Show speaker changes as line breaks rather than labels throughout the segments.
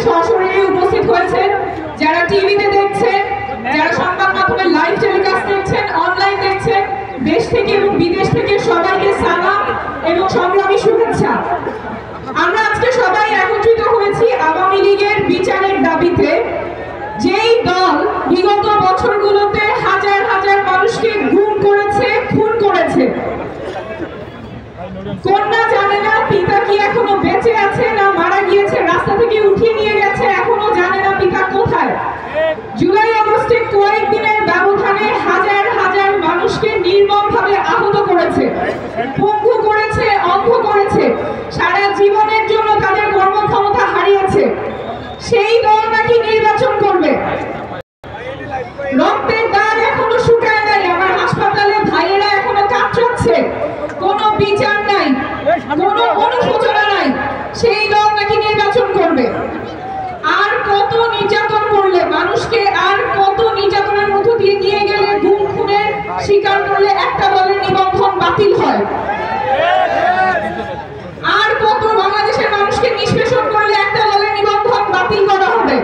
সশরীরে উপস্থিত হয়েছেন, যারা টিভিতে দেখছেন, যারা সংবাদ মাধ্যমে লাইভ টেলিকাস্ট দেখছেন, অনলাইন দেখছেন, দেশ থেকে এবং বিদেশ থেকে সবাইকে সালাম এবং সংগ্রামী শুভেচ্ছা। আমরা আজকে সবাই একত্রিত হয়েছি আওয়ামী লীগের বিচারের দাবিতে। যেই দল বিগত বছরগুলোতে হাজার হাজার মানুষকে গুম করেছে, খুন করেছে, কন্যা জানে না পিতা কি এখনো বেঁচে আছে না মারা গিয়েছে, রাস্তা থেকে উঠিয়ে নিয়ে গেছে, এখনো জানে না পিতা কোথায়। জুলাই আগস্টে কয়েকদিনের ব্যবধানে হাজার হাজার মানুষকে নির্মমভাবে আহত করেছে, পঙ্গু করেছে, অন্ধ করেছে, সারা জীবনের জন্য তাদের কর্মক্ষমতা হারিয়েছে। সেই দল নাকি নির্বাচন করবে। রক্তের দাগ এখনো শুকায় নাই, আমার হাসপাতালে ভাইয়েরা এখনো কাতরাচ্ছে, কোনো বিচার নাই, কোনো অনুশোচনা নাই। সেই দল নাকি নির্বাচন করবে। আর কত নির্যাতন করলে মানুষকে, আর কত নির্যাতনের মধ্য দিয়ে নিয়ে গেলে, গুম খুনের শিকার করলে একটা দলের নিবন্ধন বাতিল হয়। আর কত বাংলাদেশের মানুষকে নিষ্পেষণ করলে একটা দলের নিবন্ধন বাতিল করা হবে।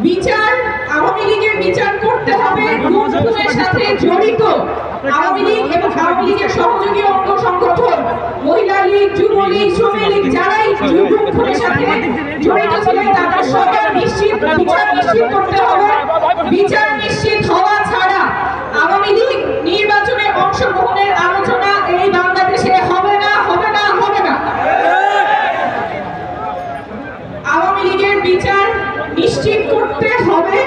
বিচার, আওয়ামী লীগের বিচার করতে হবে গুম খুনের সাথে জড়িত আওয়ামী লীগ এবং আওয়ামী লীগের সহযোগী অঙ্গ সংগঠন, মহিলা লীগ, যুবলীগ, শ্রমিক লীগ, যারাই গুম খুনের সাথে জড়িত ছিলেন তাদের সবার বিচার নিশ্চিত করতে হবে। বিচার নিশ্চিত হওয়া ছাড়া আওয়ামী লীগ নির্বাচনে অংশগ্রহণের আলোচনা এই বাংলাদেশে হবে না, হবে না, হবে না। আওয়ামী লীগের বিচার নিশ্চিত করতে হবে,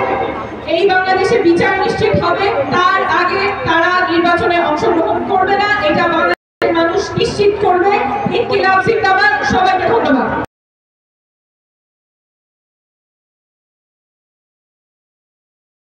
এই বাংলাদেশে বিচার নিশ্চিত হবে, তার আগে তারা নির্বাচনে অংশগ্রহণ করবে না, এটা বাংলাদেশের মানুষ নিশ্চিত করবে। ইনকিলাব